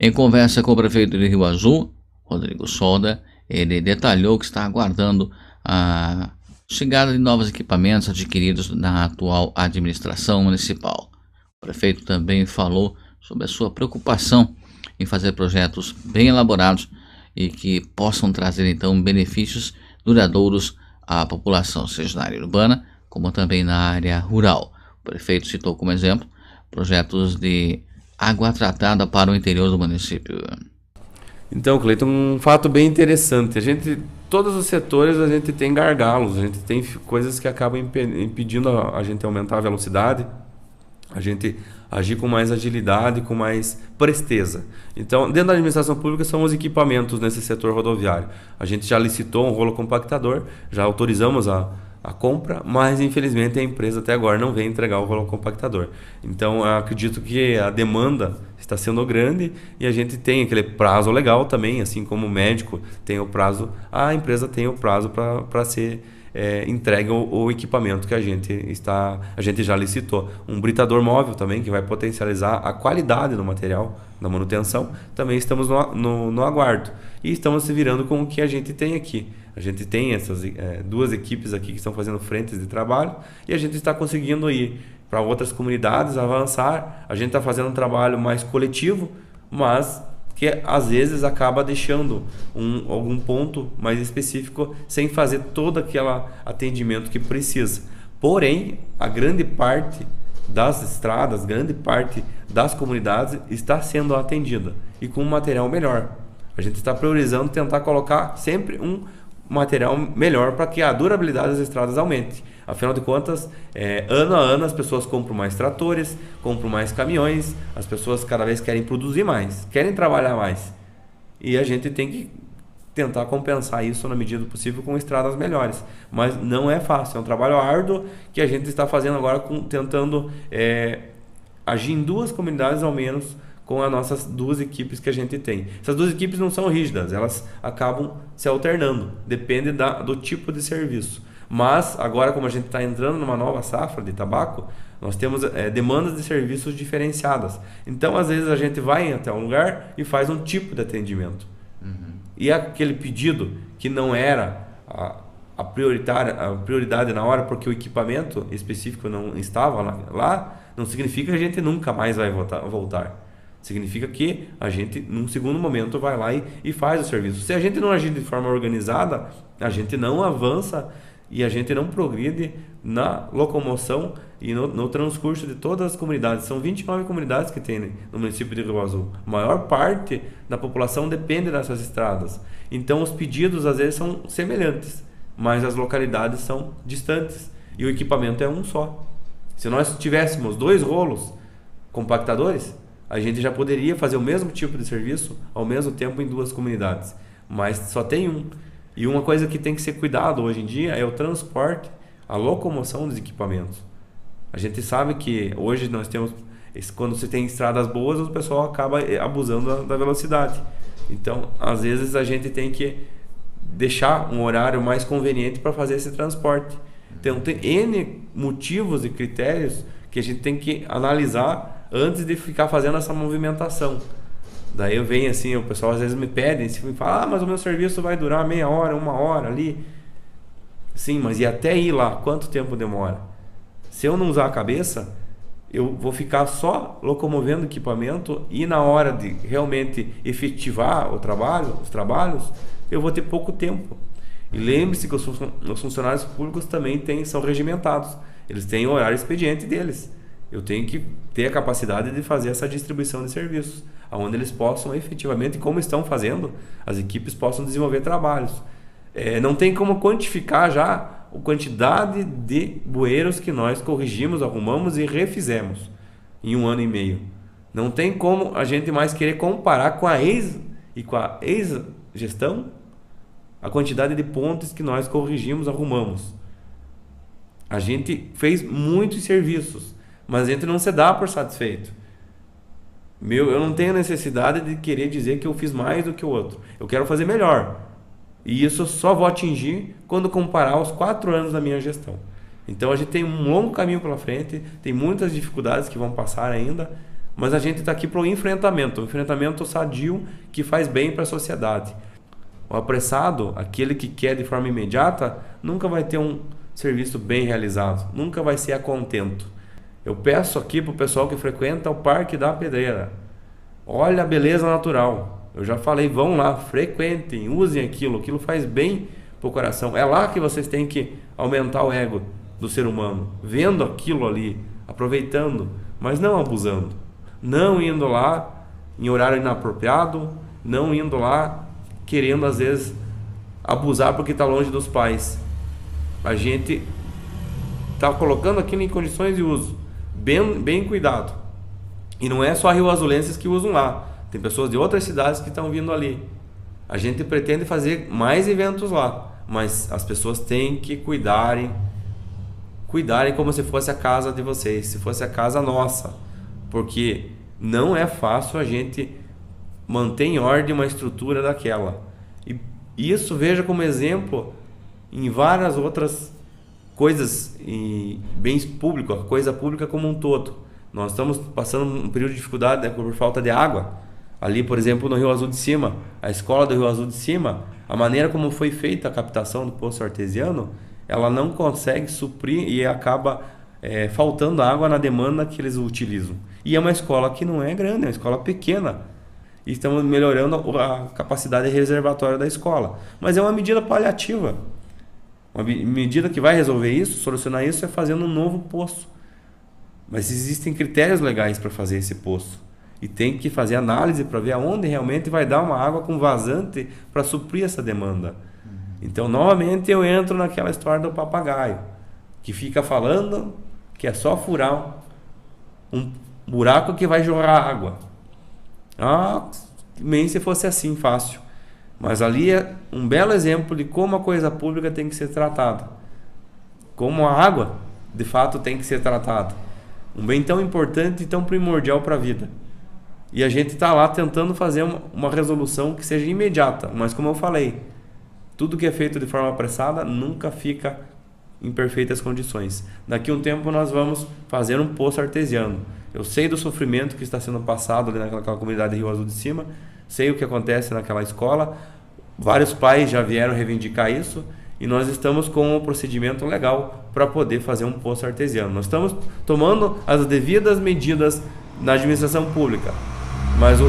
Em conversa com o prefeito de Rio Azul, Rodrigo Solda, ele detalhou que está aguardando a chegada de novos equipamentos adquiridos na atual administração municipal. O prefeito também falou sobre a sua preocupação em fazer projetos bem elaborados e que possam trazer então benefícios duradouros à população, seja na área urbana como também na área rural. O prefeito citou como exemplo projetos de água tratada para o interior do município. Então, Cleiton, um fato bem interessante. Todos os setores a gente tem gargalos, a gente tem coisas que acabam impedindo a gente aumentar a velocidade, a gente agir com mais agilidade, com mais presteza. Então, dentro da administração pública são os equipamentos nesse setor rodoviário. A gente já licitou um rolo compactador, já autorizamos a compra, mas infelizmente a empresa até agora não veio entregar o rolo compactador. Então, eu acredito que a demanda está sendo grande e a gente tem aquele prazo legal também, assim como o médico tem o prazo, a empresa tem o prazo para ser entregue o equipamento que a gente já licitou. Um britador móvel também, que vai potencializar a qualidade do material, da manutenção, também estamos no aguardo. E estamos se virando com o que a gente tem aqui. A gente tem essas duas equipes aqui que estão fazendo frentes de trabalho e a gente está conseguindo ir para outras comunidades, avançar. A gente está fazendo um trabalho mais coletivo, mas que às vezes acaba deixando algum ponto mais específico sem fazer todo aquele atendimento que precisa. Porém, a grande parte das estradas, grande parte das comunidades está sendo atendida e com um material melhor. A gente está priorizando tentar colocar sempre um material melhor para que a durabilidade das estradas aumente. Afinal de contas, ano a ano as pessoas compram mais tratores, compram mais caminhões, as pessoas cada vez querem produzir mais, querem trabalhar mais. E a gente tem que tentar compensar isso na medida do possível com estradas melhores. Mas não é fácil, é um trabalho árduo que a gente está fazendo agora, tentando agir em duas comunidades ao menos, com as nossas duas equipes que a gente tem. Essas duas equipes não são rígidas, elas acabam se alternando, depende do tipo de serviço. Mas agora, como a gente está entrando numa nova safra de tabaco, nós temos demandas de serviços diferenciadas. Então, às vezes, a gente vai até um lugar e faz um tipo de atendimento. E aquele pedido que não era a prioridade na hora, porque o equipamento específico não estava lá, não significa que a gente nunca mais vai voltar. Significa que a gente, num segundo momento, vai lá e faz o serviço. Se a gente não agir de forma organizada, a gente não avança e a gente não progride na locomoção e no transcurso de todas as comunidades. São 29 comunidades que tem no município de Rio Azul. A maior parte da população depende dessas estradas. Então, os pedidos, às vezes, são semelhantes, mas as localidades são distantes e o equipamento é um só. Se nós tivéssemos 2 rolos compactadores, a gente já poderia fazer o mesmo tipo de serviço ao mesmo tempo em 2 comunidades, mas só tem um. E uma coisa que tem que ser cuidado hoje em dia é o transporte, a locomoção dos equipamentos. A gente sabe que hoje nós temos, quando você tem estradas boas, o pessoal acaba abusando da velocidade. Então, às vezes a gente tem que deixar um horário mais conveniente para fazer esse transporte. Então, tem N motivos e critérios que a gente tem que analisar antes de ficar fazendo essa movimentação. Daí eu venho assim, o pessoal às vezes me pede, me fala, mas o meu serviço vai durar meia hora, 1 hora ali. Sim, mas e até ir lá, quanto tempo demora? Se eu não usar a cabeça, eu vou ficar só locomovendo equipamento e na hora de realmente efetivar os trabalhos, eu vou ter pouco tempo. E lembre-se que os funcionários públicos também são regimentados. Eles têm o horário expediente deles. Eu tenho que ter a capacidade de fazer essa distribuição de serviços, onde eles possam efetivamente, como estão fazendo, as equipes possam desenvolver trabalhos. Não tem como quantificar já a quantidade de bueiros que nós corrigimos, arrumamos e refizemos em 1 ano e meio. Não tem como a gente mais querer comparar com a ex-gestão a quantidade de pontes que nós corrigimos, arrumamos. A gente fez muitos serviços, mas a gente não se dá por satisfeito. Eu não tenho necessidade de querer dizer que eu fiz mais do que o outro. Eu quero fazer melhor. E isso eu só vou atingir quando comparar os 4 anos da minha gestão. Então a gente tem um longo caminho pela frente, tem muitas dificuldades que vão passar ainda, Mas a gente está aqui para um enfrentamento sadio que faz bem para a sociedade. O apressado, aquele que quer de forma imediata, nunca vai ter um serviço bem realizado, nunca vai ser a contento. Eu peço aqui para o pessoal que frequenta o Parque da Pedreira, olha a beleza natural. Eu já falei, vão lá, frequentem, usem aquilo faz bem para o coração. É lá que vocês têm que aumentar o ego do ser humano, vendo aquilo ali, aproveitando, mas não abusando, não indo lá em horário inapropriado, não indo lá querendo às vezes abusar porque está longe dos pais. A gente está colocando aquilo em condições de uso, bem cuidado. E não é só rioazulenses que usam lá, tem pessoas de outras cidades que estão vindo ali. A gente pretende fazer mais eventos lá, mas as pessoas têm que cuidarem como se fosse a casa de vocês, se fosse a casa nossa, porque não é fácil a gente manter em ordem uma estrutura daquela. E isso veja como exemplo em várias outras coisas, em bens públicos, a coisa pública como um todo. Nós estamos passando um período de dificuldade, né, por falta de água. Ali, por exemplo, no Rio Azul de Cima, a escola do Rio Azul de Cima, a maneira como foi feita a captação do poço artesiano, ela não consegue suprir e acaba faltando água na demanda que eles utilizam. E é uma escola que não é grande, é uma escola pequena. E estamos melhorando a capacidade reservatória da escola. Mas é uma medida paliativa. Uma medida que vai resolver isso, solucionar isso, é fazendo um novo poço. Mas existem critérios legais para fazer esse poço. E tem que fazer análise para ver aonde realmente vai dar uma água com vazante para suprir essa demanda. Então, novamente, eu entro naquela história do papagaio, que fica falando que é só furar um buraco que vai jorrar água. Nem se fosse assim, fácil. Mas ali é um belo exemplo de como a coisa pública tem que ser tratada. Como a água, de fato, tem que ser tratada. Um bem tão importante e tão primordial para a vida. E a gente está lá tentando fazer uma resolução que seja imediata. Mas como eu falei, tudo que é feito de forma apressada nunca fica em perfeitas condições. Daqui a um tempo nós vamos fazer um poço artesiano. Eu sei do sofrimento que está sendo passado ali naquela comunidade de Rio Azul de Cima, sei o que acontece naquela escola, vários pais já vieram reivindicar isso e nós estamos com um procedimento legal para poder fazer um poço artesiano. Nós estamos tomando as devidas medidas na administração pública, mas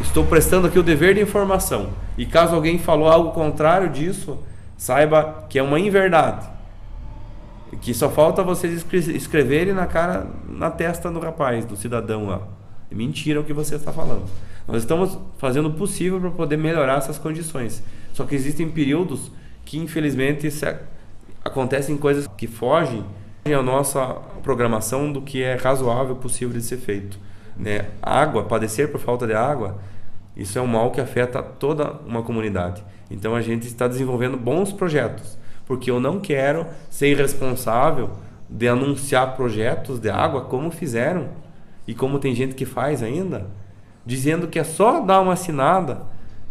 estou prestando aqui o dever de informação. E caso alguém falou algo contrário disso, saiba que é uma inverdade. Que só falta vocês escreverem na testa do rapaz, do cidadão lá. É mentira o que você está falando. Nós estamos fazendo o possível para poder melhorar essas condições. Só que existem períodos que, infelizmente, acontecem coisas que fogem à nossa programação do que é razoável, possível de ser feito. Né? Água, padecer por falta de água, isso é um mal que afeta toda uma comunidade. Então a gente está desenvolvendo bons projetos, porque eu não quero ser irresponsável de anunciar projetos de água como fizeram e como tem gente que faz ainda, dizendo que é só dar uma assinada,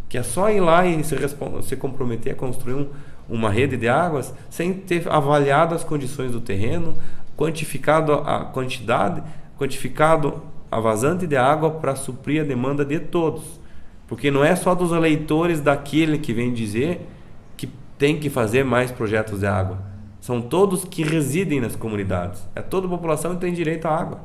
que é só ir lá e se comprometer a construir uma rede de águas sem ter avaliado as condições do terreno, quantificado a quantidade, quantificado a vazante de água para suprir a demanda de todos. Porque não é só dos eleitores daquele que vem dizer que tem que fazer mais projetos de água. São todos que residem nas comunidades. É toda a população que tem direito à água.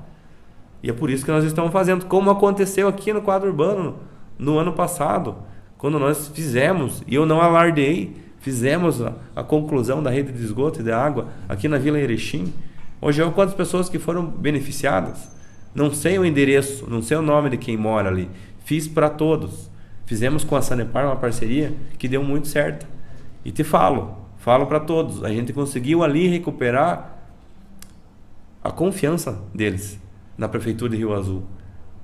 E é por isso que nós estamos fazendo, como aconteceu aqui no quadro urbano no ano passado, quando nós fizemos, e eu não alardeei, fizemos a conclusão da rede de esgoto e de água aqui na Vila Erechim. Hoje eu quantas pessoas que foram beneficiadas. Não sei o endereço, não sei o nome de quem mora ali. Fiz para todos. Fizemos com a Sanepar uma parceria que deu muito certo. E te falo para todos. A gente conseguiu ali recuperar a confiança deles na Prefeitura de Rio Azul.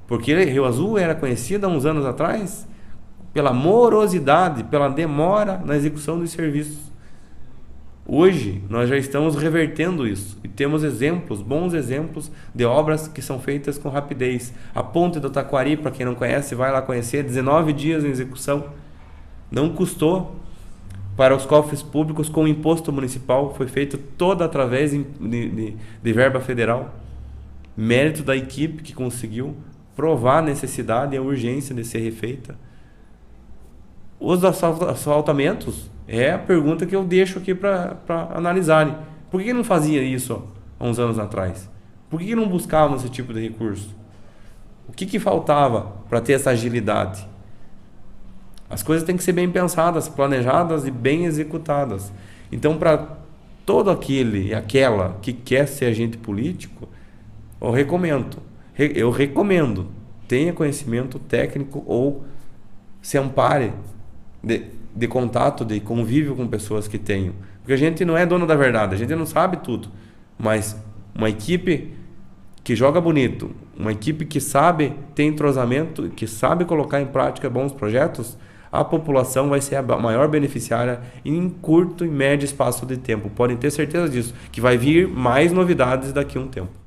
Porque Rio Azul era conhecida há uns anos atrás pela morosidade, pela demora na execução dos serviços. Hoje, nós já estamos revertendo isso e temos exemplos, bons exemplos de obras que são feitas com rapidez. A ponte do Taquari, para quem não conhece, vai lá conhecer, 19 dias em execução. Não custou para os cofres públicos com o imposto municipal, foi feito toda através de verba federal. Mérito da equipe que conseguiu provar a necessidade e a urgência de ser refeita. Os asfaltamentos é a pergunta que eu deixo aqui para analisarem. Por que não fazia isso há uns anos atrás? Por que não buscavam esse tipo de recurso? O que faltava para ter essa agilidade? As coisas têm que ser bem pensadas, planejadas e bem executadas. Então, para todo aquele e aquela que quer ser agente político, eu recomendo, tenha conhecimento técnico ou se ampare de contato, de convívio com pessoas que tenham. Porque a gente não é dono da verdade, a gente não sabe tudo. Mas uma equipe que joga bonito, uma equipe que sabe ter entrosamento, que sabe colocar em prática bons projetos, a população vai ser a maior beneficiária em curto e médio espaço de tempo. Podem ter certeza disso, que vai vir mais novidades daqui a um tempo.